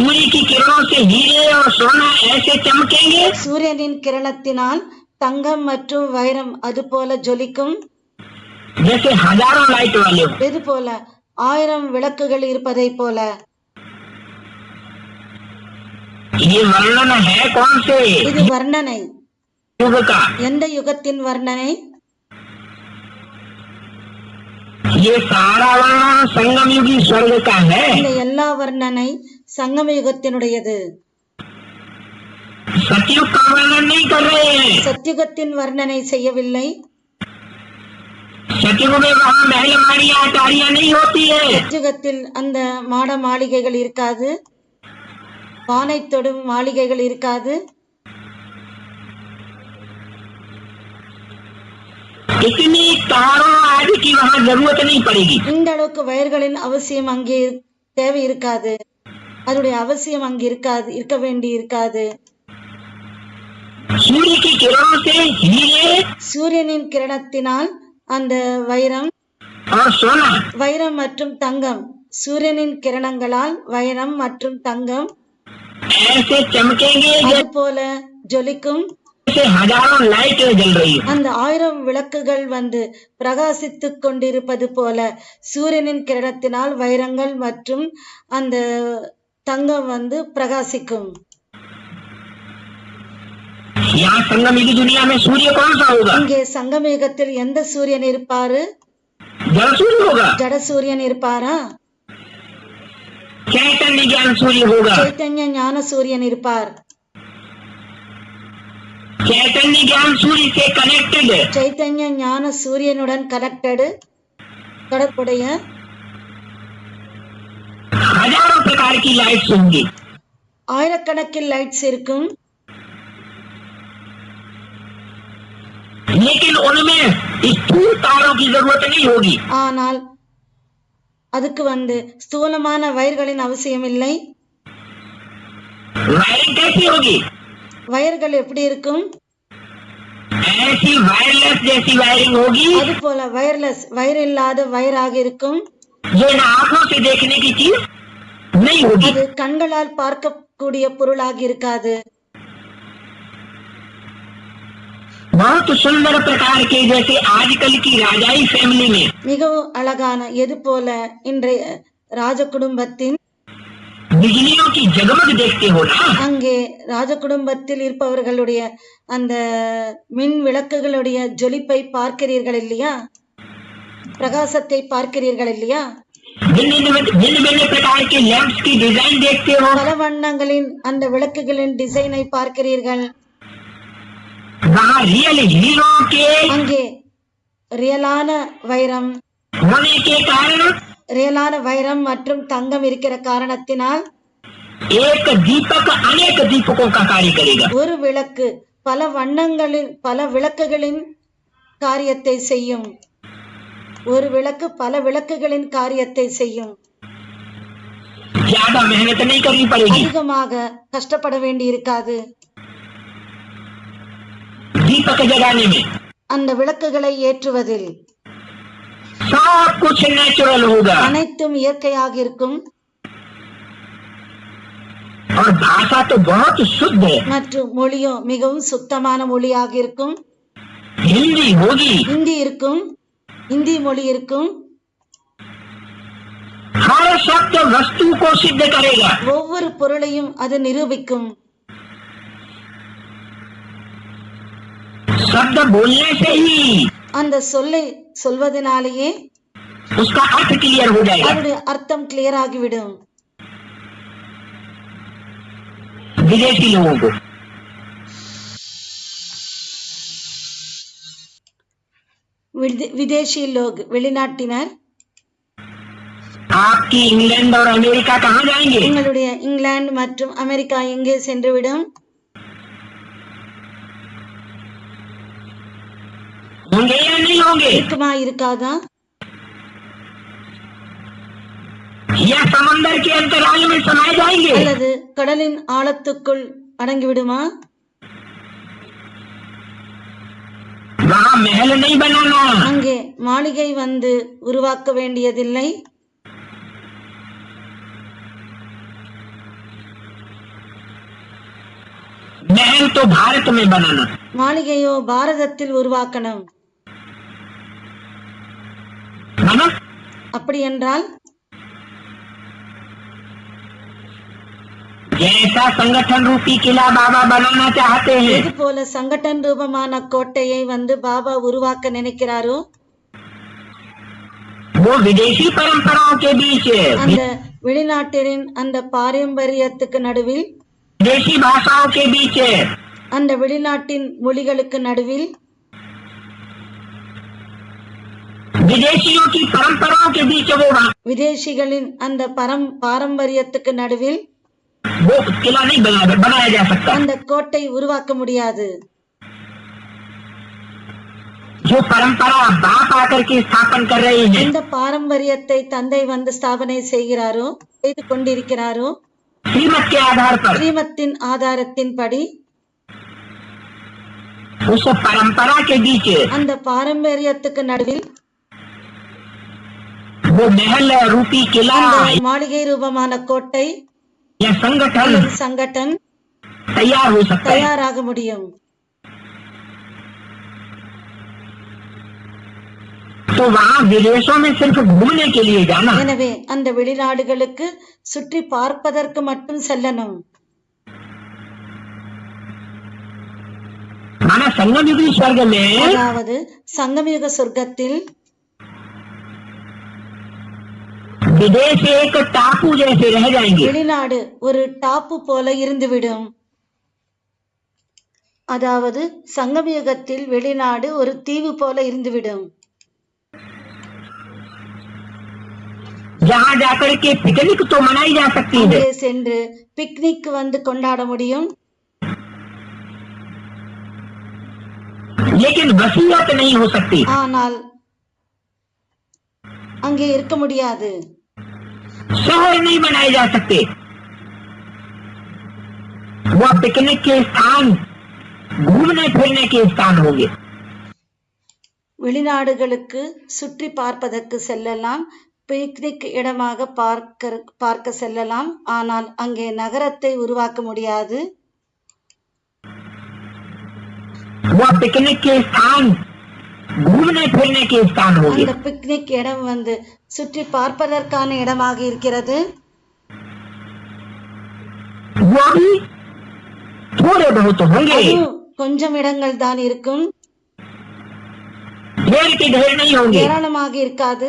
सूर्य की किरणों से हीरे और सोना ऐसे चमकेंगे சூரியனின் கிரணத்தினால் தங்கம் மற்றும் வைரம் அது போல ஜொலிக்கும். जैसे हजारों लाइट वाले हो। இது போல 1000 விளக்குகள் இருப்பதை போல. ये वर्णन है कौन से இது வர்ணனை. युग का? எந்த யுகத்தின் வர்ணனை? ये सारा वर्णन संगम युगी स्वर्ग का है। இந்த எல்லா வர்ணனை சங்கம யுகத்தினுடையது. सतयुग का वर्णन नहीं कर रहे हैं। சத்யுகத்தின் வர்ணனை செய்யவில்லை. सतयुग में वहाँ महल माड़ियाँ अटारियाँ नहीं होती है। சத்யுகத்தில் அந்த மாட மாளிகைகள் இருக்காது, வானை தொடும் மாளிகைகள் இருக்காது. इतनी तारों आदि की वहाँ जरूरत नहीं पड़ेगी। இந்த அளவுக்கு வயர்களின் அவசியம் அங்கே தேவை இருக்காது. அதனுடைய அவசியம் அங்கே இருக்காது, இருக்க வேண்டி இருக்காது. सूर्य की किरणों से हीरे சூரியனின் கிரணத்தினால் அந்த வைரம் और सोना வைரம் மற்றும் தங்கம், சூரியனின் கிரணங்களால் வைரம் மற்றும் தங்கம் ऐसे चमकेंगे அது போல ஜொலிக்கும். जैसे हजारों लाइट जल रही है। அந்த 1000 விளக்குகள் வந்து பிரகாசித்துக் கொண்டிருப்பது போல சூரியனின் கிரணத்தினால் வைரங்கள் மற்றும் அந்த தங்கம் வந்து பிரகாசிக்கும். यहाँ संगम युगी दुनिया में सूर्य कौन सा होगा? இங்கே சங்கமயுகத்தில் எந்த சூரியன் இருப்பாரு? जल सूर्य होगा, ஜட சூரியன் இருப்பாரா? चैतन्य ज्ञान सूर्य होगा। சைத்தன்ய ஞான சூரியன் இருப்பார். चैतन्य ज्ञान सूर्य से कनेक्टेड சைத்தன்ய ஞான சூரியனுடன் கனெக்டடு தொடர்புடைய हजारों प्रकार की लाइट्स होंगी। ஆயிரக்கணக்கில் லைட்ஸ் இருக்கும். लेकिन उनमें स्थूल तारों की जरूरत नहीं होगी। ஆனால் அதுக்கு வந்து ஸ்தூலமான வயர்களின் அவசியம் இல்லை. वायरिंग कैसी होगी? வயர்கள் எப்படி இருக்கும்? ऐसी वायरलेस जैसी वायरिंग होगी। அது போல வயர்லெஸ் வயர் இல்லாத வயராக இருக்கும். ये न आंखों से देखने की चीज नहीं होगी। அது கண்களால் பார்க்கக்கூடிய பொருளாக இருக்காது. बहुत सुंदर प्रकार के जैसे आजकल की राजाई फैमिली में மிகவும் அழகான எது போல இன்றைய ராஜ குடும்பத்தின் बिजलियों की जगमग देखते हो ना। அங்கே ராஜ குடும்பத்தில் இருப்பவர்களுடைய அந்த மின் விளக்குகளுடைய ஜொலிப்பை பார்க்கிறீர்கள் இல்லையா? பிரகாசத்தை பார்க்கிறீர்கள் இல்லையா? भिन्न भिन्न प्रकार के लैंप्स की डिजाइन देखते हो। பல வண்ணங்களின் அந்த விளக்குகளின் டிசைனை பார்க்கிறீர்கள். वहाँ रियल हीरो के அங்கே ரியலான வைரம் होने के कारण ரியலான வைரம் மற்றும் தங்கம் இருக்கிற காரணத்தினால் एक दीपक अनेक दीपकों का कार्य करेगा। ஒரு விளக்கு பல வண்ணங்களின் பல விளக்குகளின் காரியத்தை செய்யும். ஒரு விளக்கு பல விளக்குகளின் காரியத்தை செய்யும். ज्यादा मेहनत नहीं करनी पड़ेगी। அதிகமாக கஷ்டப்பட வேண்டி இருக்காது. दीपक जगाने में அந்த விளக்குகளை ஏற்றுவதில் सब कुछ नेचुरल होगा அனைத்தும் இயற்கையாக இருக்கும். और भाषा तो बहुत शुद्ध है। மற்றும் மொழியோ மிகவும் சுத்தமான மொழியாக இருக்கும். हिंदी होगी, ஹிந்தி இருக்கும், ஹிந்தி மொழி இருக்கும். हर शब्द वस्तु को सिद्ध करेगा। ஒவ்வொரு பொருளையும் அது நிரூபிக்கும். शब्द बोलने से ही அந்த சொல்லை சொல்வதனாலேயே उसका अर्थ क्लियर हो जाएगा। அதனுடைய அர்த்தம் கிளியர் ஆகிவிடும். विदेशी लोगों को விதேசி லோக் வெளிநாட்டினர் आपकी इंग्लैंड और अमेरिका कहाँ जाएंगे? உங்களுடைய இங்கிலாந்து மற்றும் அமெரிக்கா எங்கே சென்றுவிடும்? होंगे या नहीं होंगे? இருக்குமா இருக்காதா? या समंदर के अंतराल में समाये जाएंगे? அல்லது கடலின் ஆழத்துக்குள் அடங்கிவிடுமா? वहाँ महल नहीं बनाना, அங்கே மாளிகை வந்து உருவாக்க வேண்டியதில்லை. महल तो भारत में बनाना, மாளிகையோ பாரதத்தில் உருவாக்கணும். माना அப்படி என்றால் जैसा संगठन रूपी किला बाबा बनाना चाहते हैं, இது போல சங்கடன் ரூபமான கோட்டையை பாபா உருவாக்க நினைக்கிறாரோ, वो विदेशी परंपराओं के बीच, அந்த வெளிநாட்டின் அந்த பாரம்பரியத்துக்கு நடுவில், विदेशी भाषाओं के बीच, அந்த வெளிநாட்டின் மொழிகளுக்கு நடுவில், विदेशियों की परंपराओं के बीच விதேசிகளின் அந்த பாரம்பரியத்துக்கு நடுவில் वो किला नहीं बनाया जा सकता. அந்த கோட்டை உருவாக்க முடியாது. जो परंपरा बाप आकर के स्थापन कर रहे हैं, இந்த பாரம்பரியத்தை தந்தை ஸ்தாபனை செய்கிறாரோ, செய்து கொண்டிருக்கிறாரோ, श्रीमत के आधार पर, ஸ்ரீமத்தின் ஆதாரத்தின்படி उस परंपरा के बीच அந்த பாரம்பரியத்துக்கு நடுவில் वो महल रूपी किला அந்த மாளிகை ரூபமான கோட்டை या संगठन சங்கடன் तैयार हो सकता है. தயாராக முடியும். तो वहाँ विदेशों में सिर्फ घूमने के लिए जाना, எனவே அந்த வெளிநாடுகளுக்கு சுற்றி பார்ப்பதற்கு மட்டும் செல்லணும். माना संगम युगी स्वर्ग में அதாவது சங்கமயுக சொர்க்கத்தில் विदेश एक टापू जैसे रह जाएंगे. வெளிநாடு ஒரு டாப்பு போல இருந்துவிடும். அதாவது சங்கமயுகத்தில் வெளிநாடு ஒரு தீவு போல இருந்துவிடும். जहाँ जाकर के पिकनिक तो मनाई जा सकती है, அங்கே சென்று பிக்னிக் கொண்டாட முடியும். लेकिन वसीयत नहीं हो सकती. ஆனால் அங்கே இருக்க முடியாது. शहर नहीं बनाए जा सकते. वह पिकनिक के स्थान, घूमने फिरने के स्थान होंगे. வெளிநாடுகளுக்கு சுற்றி பார்ப்பதற்கு செல்லலாம், பிக்னிக் இடமாக பார்க்க செல்லலாம். ஆனால் அங்கே நகரத்தை உருவாக்க முடியாது. वह पिकनिक के स्थान, घूमने फिरने के स्थान होंगे. அந்த பிக்னிக் இடம் சுற்றி பார்ப்பதற்கான இடமாக இருக்கிறது. वो भी थोड़े बहुत होंगे, அதுவும் கொஞ்சம் இடங்கள் தான் இருக்கும், ढेर के ढेर नहीं होंगे. ஏராளமாக இருக்காது.